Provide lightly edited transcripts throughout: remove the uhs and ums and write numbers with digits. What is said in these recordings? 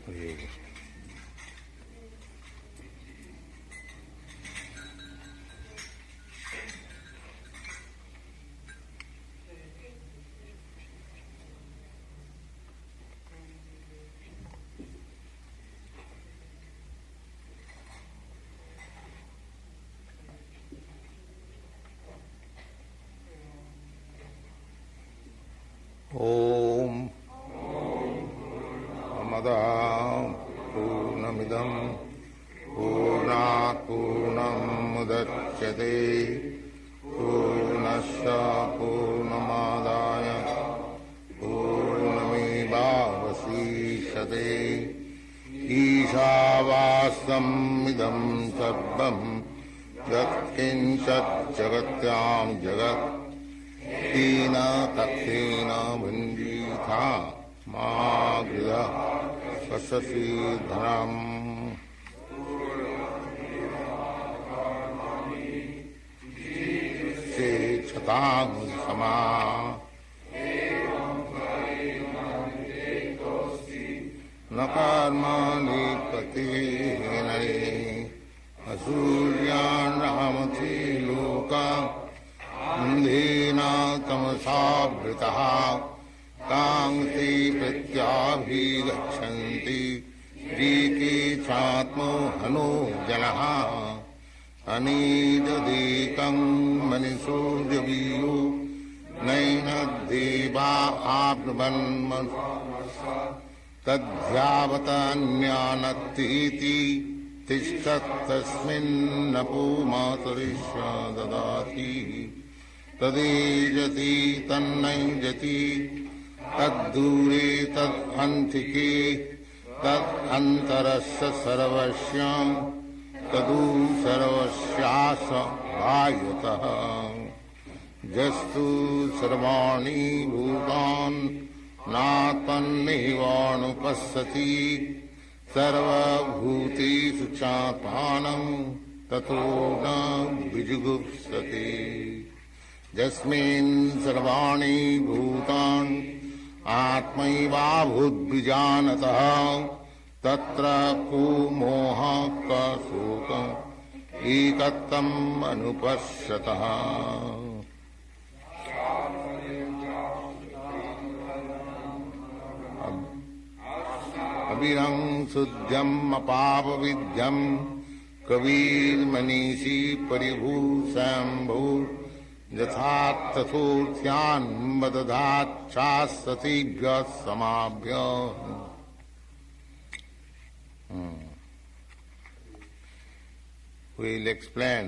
Hare Krishna. Om Amada Purnamidam Purnat Purnam Mudachyate Purnasya Purnamadaya Purnamevavasishate Ishavasam Idam Sarvam Yat Kinchat Jagatyam Jagat Tina Taksena Vandita Magrida Sasasi Dharam Se Chatam Sama Nakarmani Pati Nare Asuryan Ramati Loka Andhena tamasabhritaha kāṅti pratyabhigachanti dīke chātmo hano janaha anīdadīkaṁ maniso javiyo naina deva āpnuvanmasa tadhyāvatanyānatīti tishtat tasminnapo mātarishya dadāti तदेजति तन्नैजति तद्दूरे तदन्तिके तदन्तरस्य सर्वस्यां तदु सर्वस्यास भायतः जस्तु सर्वाणि भूतानि नात्मन्नेवानुपश्यति सर्वभूतेषु चात्मानं ततो न विजुगुप्सति यस्मिन् सर्वाणि भूतानि आत्मैवाभूद्विजानतः तत्र को मोहः क शोकः एकत्वम् अनुपश्यतः अविरं शुद्ध्यम् अपापविद्यम् कविर्मनीषी परिभूषम्भो यथा तथोऽर्थ्यान् वदधाच्छास्तिभ्यः समाभ्यः. We will explain.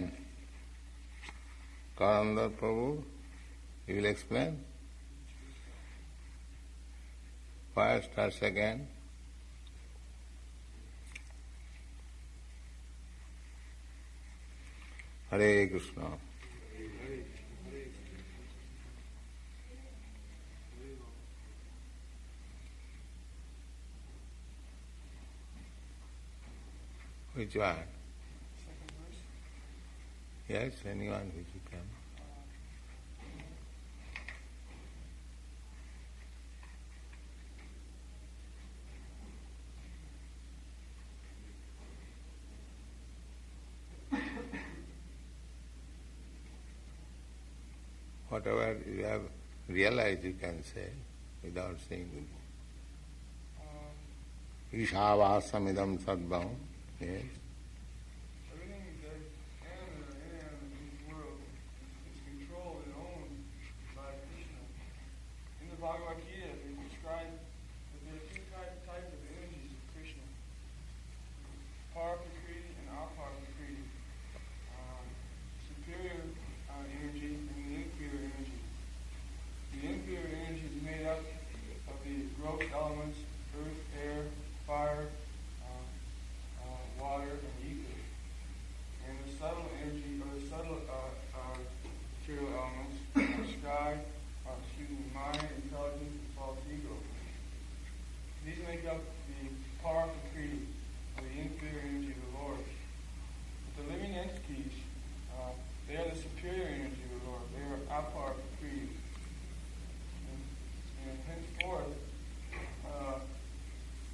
Karandar Prabhu, you will explain? First or second? Hare Krishna. Which one? Yes, anyone which you can. Whatever you have realized, you can say without saying. Ishavāsamidam sadbhavam. Yes. Everything that can or in this world is controlled and owned by Krishna. In the Bhagavad-gītā, they describe that there are two types of energies of Krishna: paraphernalia and aparakriti, superior energy and the inferior energy. The inferior energy is made up of the gross elements: earth, air, fire, water, and ether. And the subtle energy, or the subtle material elements, are sky, mind, intelligence, and false ego. These make up the paraphernalia, or the inferior energy of the Lord. But the living entities, they are the superior energy of the Lord. They are aparakriti. And henceforth,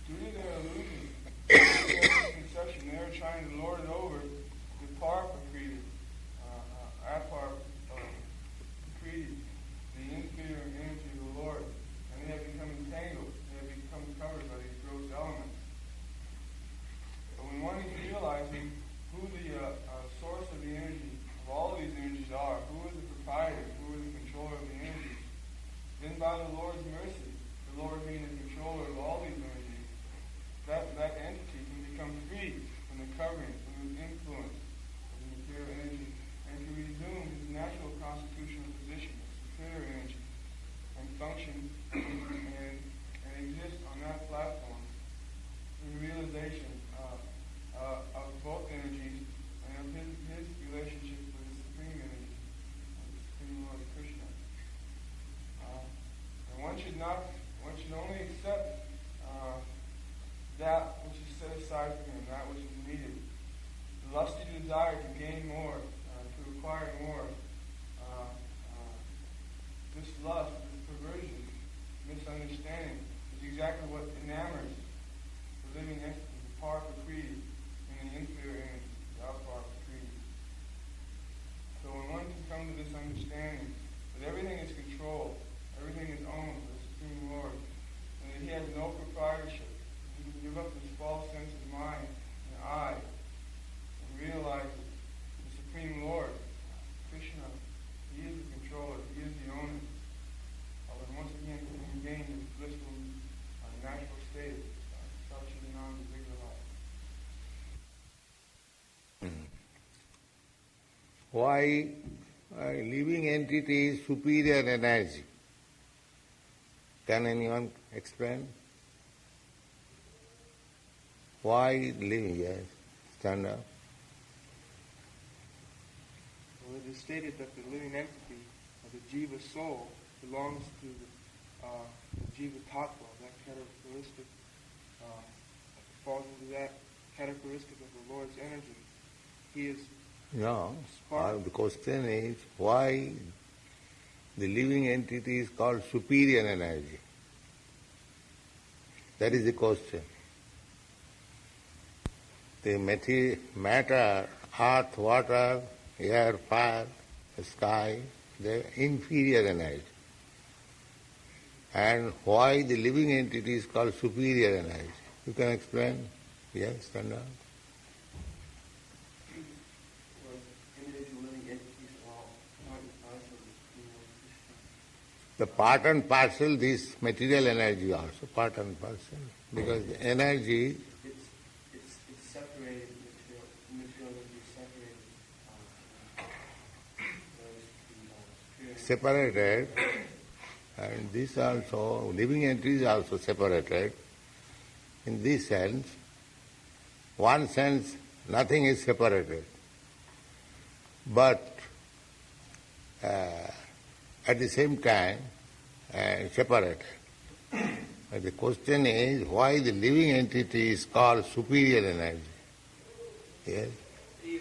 due to their illusion one should only accept that which is set aside for him, that which is needed. The lusty desire to gain more, to acquire more, this lust, this perversion, misunderstanding is exactly what enamors the living entity, the powerful creed, and the inferior entity, the powerful creed. So when one can come to this understanding that everything is controlled, everything is owned by the Supreme Lord, and that he has no proprietorship, he can give up his false sense of mind and I, and realize that the Supreme Lord, Krishna, he is the controller, he is the owner. And once again, he can gain his blissful natural state, such as non-individualized. Why living entity is superior energy? Can anyone explain? Why living? Yes, stand up. Well, it is stated that the living entity, or the jiva soul, belongs to the jiva tattva, that characteristic, falls into that characteristic of the Lord's energy. He is No, the question is why the living entity is called superior energy. That is the question. The matter, earth, water, air, fire, sky, they are inferior energy. And why the living entity is called superior energy? You can explain? Yes, stand up. The part and parcel, this material energy also, part and parcel. Because the energy... It's separated, material energy is separated. And this also, living entity is also separated. In this sense, one sense, nothing is separated. But at the same time, separated. But the question is, why the living entity is called superior energy? Yes? The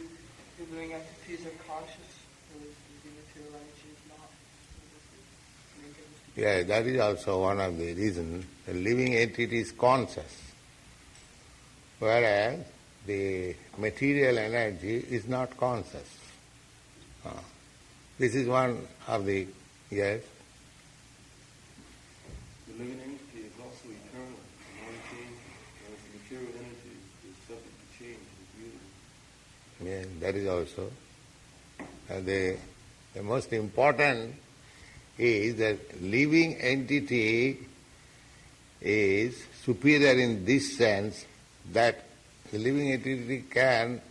living entities are conscious, whereas the material energy is not. Yeah, that is also one of the reasons. The living entity is conscious, whereas the material energy is not conscious. This is one of the, yes? The living entity is also eternal, non-changing, whereas the material energy is subject to change and beauty. Yes, that is also. The most important is that living entity is superior in this sense that the living entity can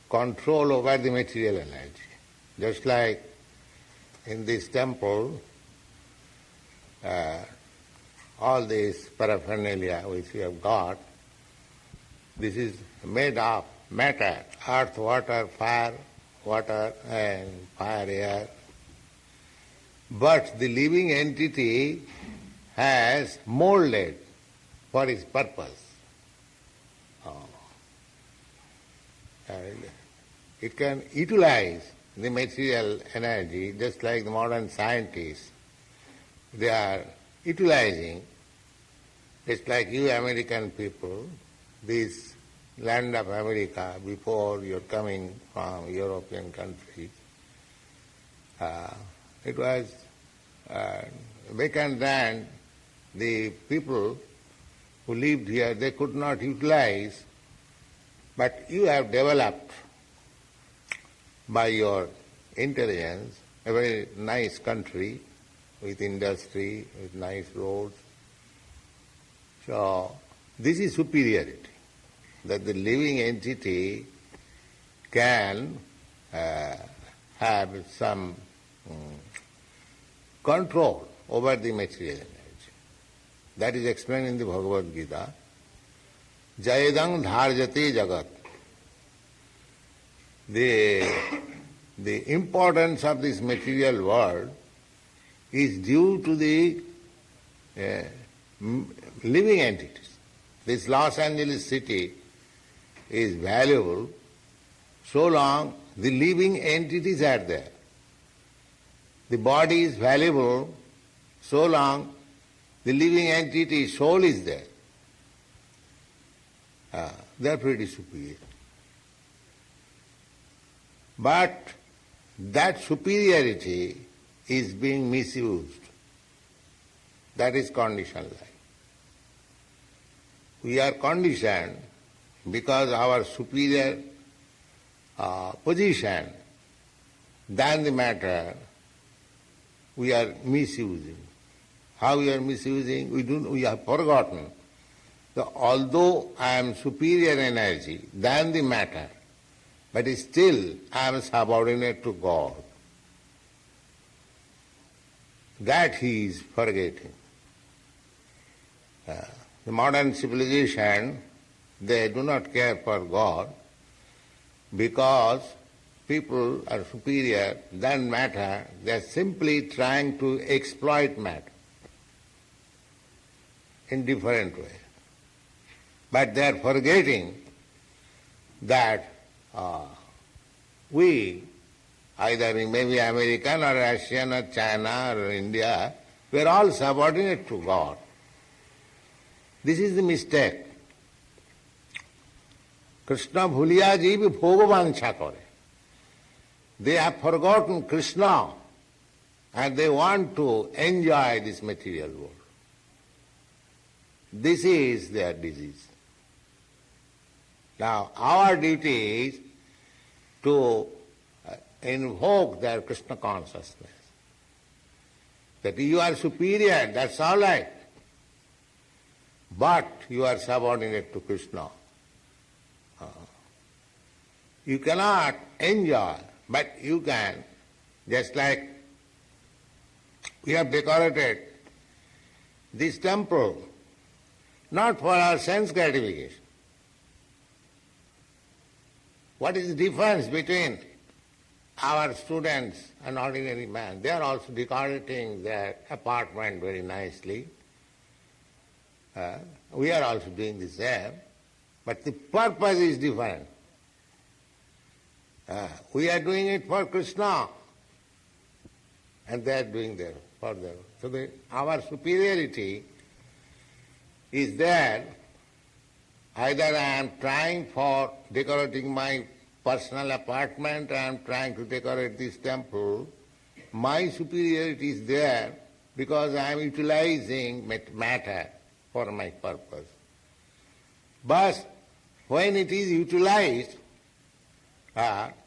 control over the material energy. Just like in this temple, all these paraphernalia which we have got, this is made of matter, earth, water, fire, air. But the living entity has molded for its purpose. And it can utilize the material energy just like the modern scientists. They are utilizing, just like you American people, this land of America before you're coming from European countries. It was vacant land. The people who lived here, they could not utilize, but you have developed by your intelligence a very nice country with industry, with nice roads. So this is superiority, that the living entity can have some control over the material energy. That is explained in the Bhagavad-gītā. Yayedaṁ dhāryate jagat. The importance of this material world is due to the living entities. This Los Angeles city is valuable so long the living entities are there. The body is valuable so long the living entity, soul is there. They are pretty superior. But that superiority is being misused. That is conditioned life. We are conditioned because our superior position than the matter we are misusing. How we are misusing? We have forgotten that although I am superior energy than the matter, but still I am subordinate to God. That he is forgetting. The modern civilization, they do not care for God because people are superior than matter. They are simply trying to exploit matter in different ways. But they are forgetting that we, either maybe American or Russian or China or India, we are all subordinate to God. This is the mistake. Krishna bhuliya jeev bhogavansha kare. They have forgotten Krishna and they want to enjoy this material world. This is their disease. Now, our duty is to invoke their Krishna consciousness. That you are superior, that's all right. But you are subordinate to Krishna. You cannot enjoy, but you can. Just like we have decorated this temple, not for our sense gratification. What is the difference between our students and ordinary man? They are also decorating their apartment very nicely. We are also doing the same, but the purpose is different. We are doing it for Krishna, and they are doing it for them. So our superiority is there. Either I am trying for decorating my personal apartment, I am trying to decorate this temple. My superiority is there because I am utilizing matter for my purpose. But when it is utilized,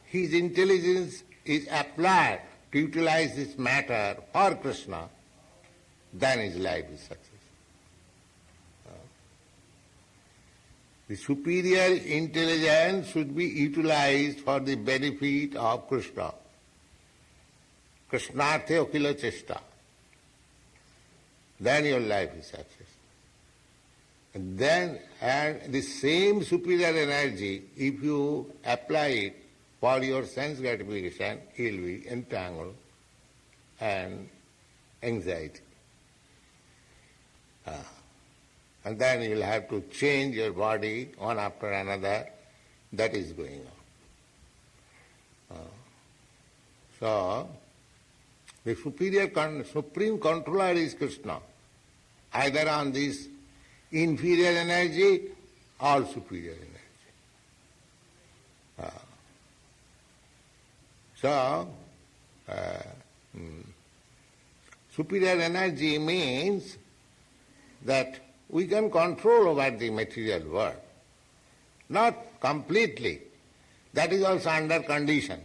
his intelligence is applied to utilize this matter for Krishna, then his life is success. The superior intelligence should be utilized for the benefit of Krishna. Krishnarthe akila chesta. Then your life is success. And then, and the same superior energy, if you apply it for your sense gratification, it will be entangled and anxiety. And then you will have to change your body one after another. That is going on. So, the supreme controller is Krishna, either on this inferior energy or superior energy. Superior energy means that we can control over the material world. Not completely. That is also under condition.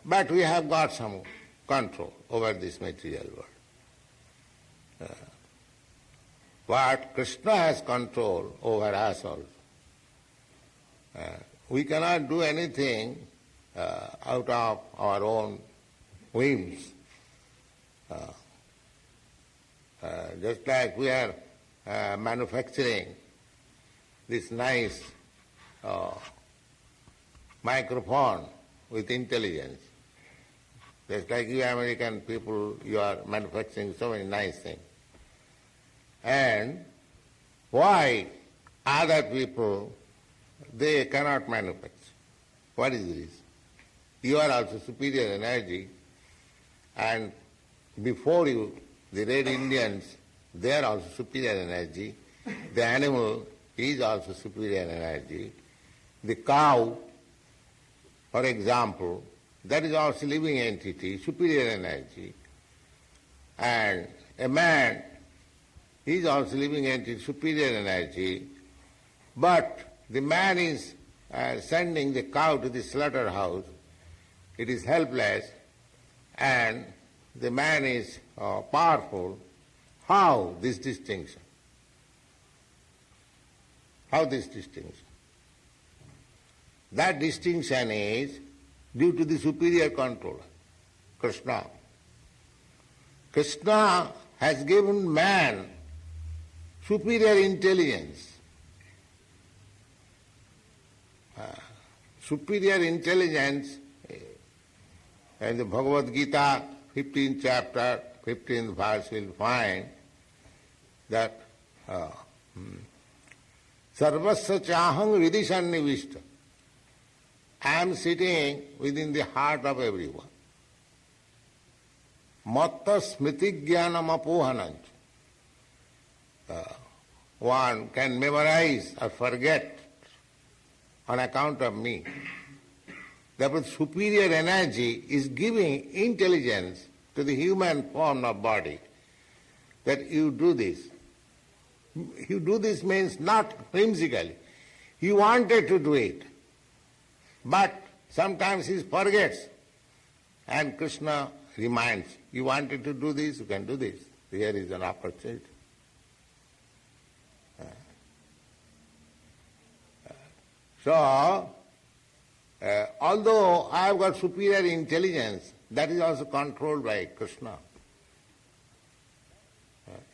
But we have got some control over this material world. But Krishna has control over us also. We cannot do anything out of our own whims. Just like we are manufacturing this nice microphone with intelligence. Just like you American people, you are manufacturing so many nice things. And why other people, they cannot manufacture? What is this? You are also superior energy, and before you, the red Indians, they are also superior energy. The animal is also superior energy. The cow, for example, that is also living entity, superior energy. And a man is also living entity, superior energy. But the man is sending the cow to the slaughterhouse. It is helpless, and the man is powerful. How this distinction? How this distinction? That distinction is due to the superior controller, Krishna. Krishna has given man superior intelligence. Superior intelligence, in the Bhagavad-gītā, 15th chapter, 15th verse, will find that sarvasya chahang vidisannivishta. I am sitting within the heart of everyone. Matta smriti jnanam apohananch. One can memorize or forget on account of me. Therefore, superior energy is giving intelligence to the human form of body that you do this. You do this means not whimsically. He wanted to do it, but sometimes he forgets. And Krishna reminds, you wanted to do this, you can do this. Here is an opportunity. So, although I have got superior intelligence, that is also controlled by Krishna.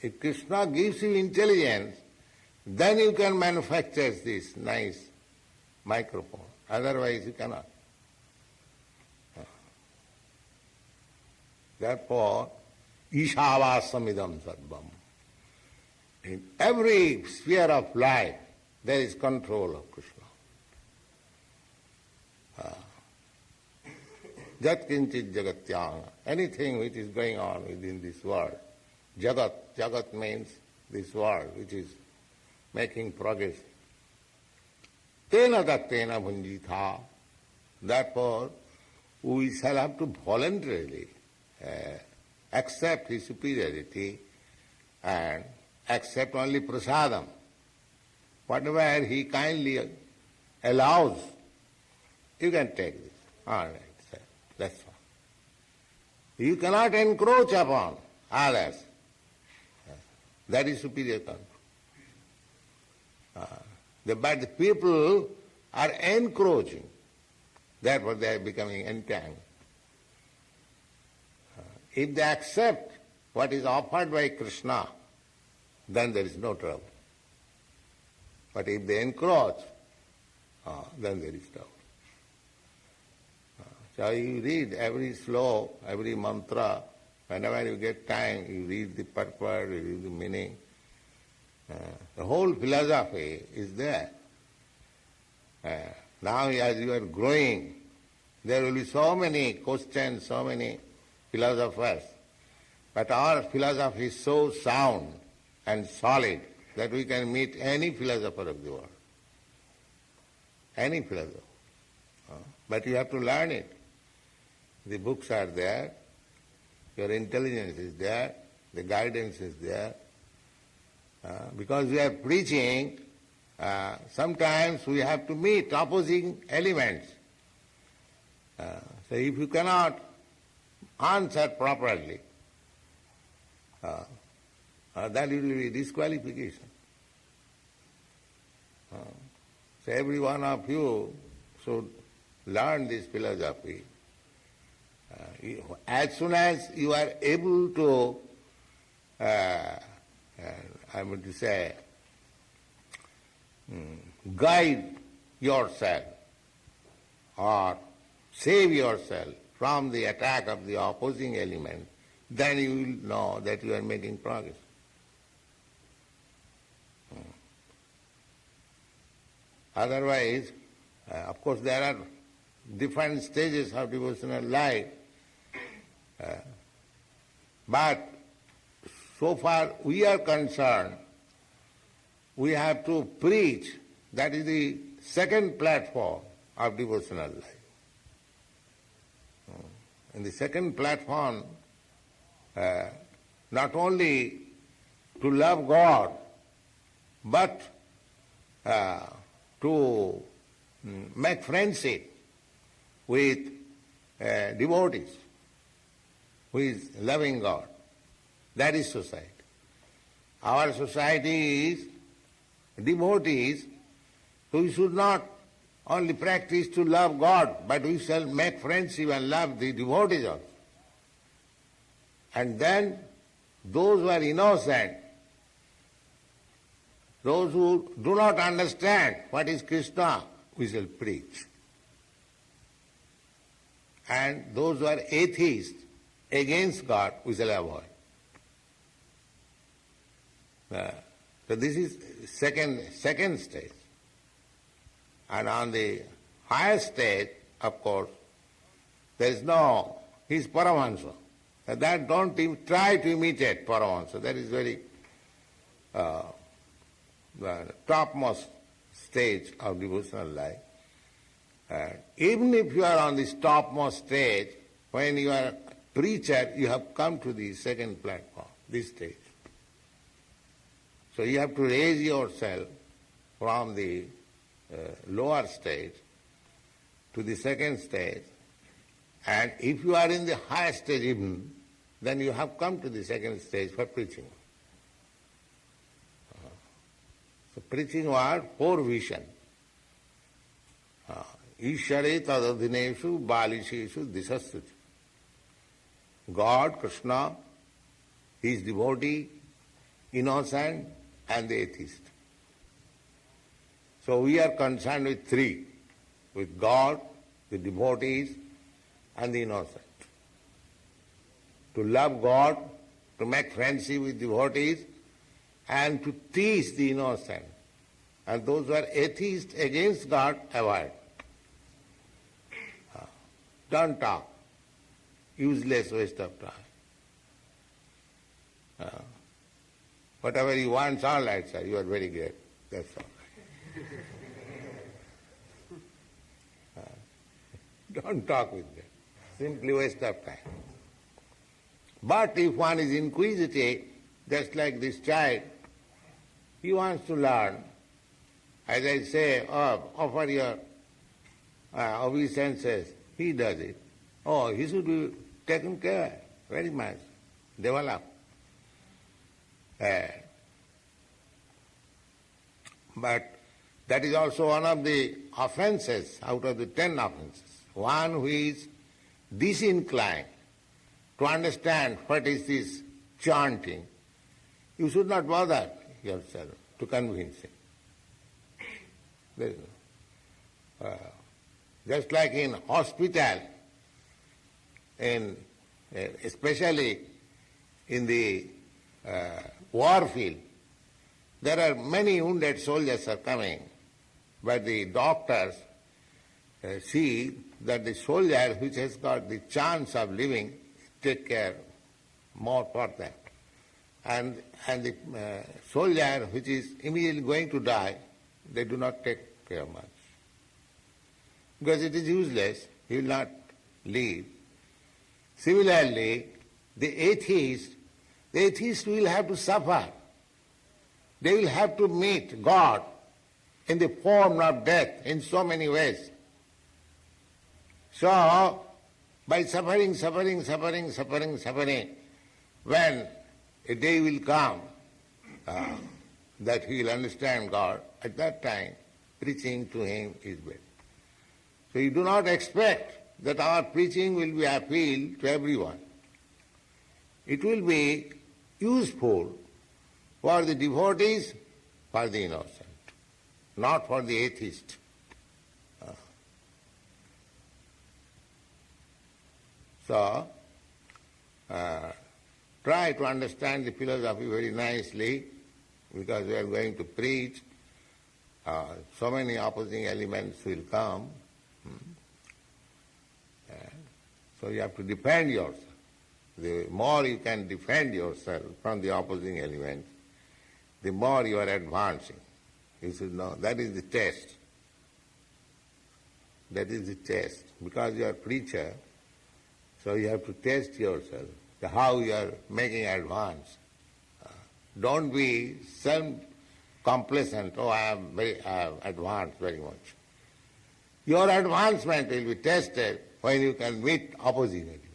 If Krishna gives you intelligence, then you can manufacture this nice microphone. Otherwise you cannot. Therefore, Ishavāsamidam sarvam. In every sphere of life, there is control of Krishna. Jat kinchit jagatyāṁ. Anything which is going on within this world. Jagat means this world which is making progress. Tena dattena bhunjitha. Therefore, we shall have to voluntarily accept his superiority and accept only prasadam. Whatever he kindly allows, you can take this. All right, sir. That's all. You cannot encroach upon others. That is superior control. But the people are encroaching. Therefore they are becoming entangled. If they accept what is offered by Krishna, then there is no trouble. But if they encroach, then there is trouble. So you read every sloka, every mantra, whenever you get time, you read the purport, you read the meaning. The whole philosophy is there. Now as you are growing, there will be so many questions, so many philosophers. But our philosophy is so sound and solid that we can meet any philosopher of the world. Any philosopher. But you have to learn it. The books are there, your intelligence is there, the guidance is there. Because we are preaching, sometimes we have to meet opposing elements. So if you cannot answer properly, then it will be disqualification. So every one of you should learn this philosophy. As soon as you are able to, I would say, guide yourself or save yourself from the attack of the opposing element, then you will know that you are making progress. Otherwise, of course, there are different stages of devotional life. But so far we are concerned, we have to preach. That is the second platform of devotional life. In the second platform, not only to love God, but to make friendship with devotees who is loving God. That is society. Our society is devotees who should not only practice to love God, but we shall make friendship and love the devotees also. And then those who are innocent, those who do not understand what is Krishna, we shall preach. And those who are atheists, against God, we shall avoid. So this is second stage. And on the highest stage, of course, there is no, he is Paramahansa. That don't even try to imitate Paramahansa. That is very the topmost stage of devotional life. Even if you are on this topmost stage, when you are a preacher, you have come to the second platform, this stage. So you have to raise yourself from the lower stage to the second stage, and if you are in the highest stage even, then you have come to the second stage for preaching. So preaching was four vision. Ishare tadadhineshu balisheshu disasuti. God, Krishna, his devotee, innocent, and the atheist. So we are concerned with three, with God, the devotees, and the innocent. To love God, to make friendship with devotees, and to teach the innocent. And those who are atheists against God, avoid. Don't talk. Useless waste of time. Whatever you want, all right, sir, you are very great. That's all. Don't talk with them. Simply waste of time. But if one is inquisitive, just like this child, he wants to learn. As I say, offer your obeisances, he does it. Oh, he should be taken care very much, developed. But that is also one of the offenses out of the 10 offenses. One who is disinclined to understand what is this chanting, you should not bother yourself to convince him. Just like in hospital, especially in the war field, there are many wounded soldiers are coming, but the doctors see that the soldier which has got the chance of living, take care more for them. And the soldier which is immediately going to die, they do not take care much. Because it is useless, he will not live. Similarly, the atheist will have to suffer. They will have to meet God in the form of death in so many ways. So, by suffering, when a day will come that he will understand God, at that time preaching to him is better. So you do not expect that our preaching will be appeal to everyone. It will be useful for the devotees, for the innocent, not for the atheist. So, try to understand the philosophy very nicely, because we are going to preach. so many opposing elements will come. So you have to defend yourself. The more you can defend yourself from the opposing elements, the more you are advancing. You should know that is the test. That is the test. Because you are a preacher, so you have to test yourself, how you are making advance. Don't be self-complacent, I have advanced very much. Your advancement will be tested when you can meet opposing elements.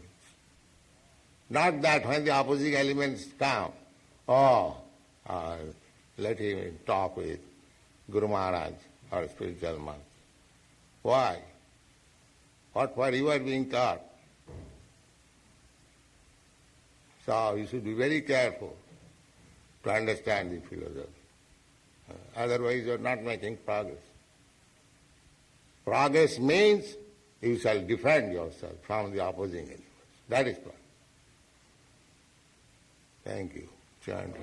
Not that when the opposing elements come, let him talk with Guru Maharaj or spiritual master. Why? What you are being taught? So you should be very careful to understand the philosophy. Otherwise you are not making progress. Progress means you shall defend yourself from the opposing elements. That is progress. Thank you. Chant.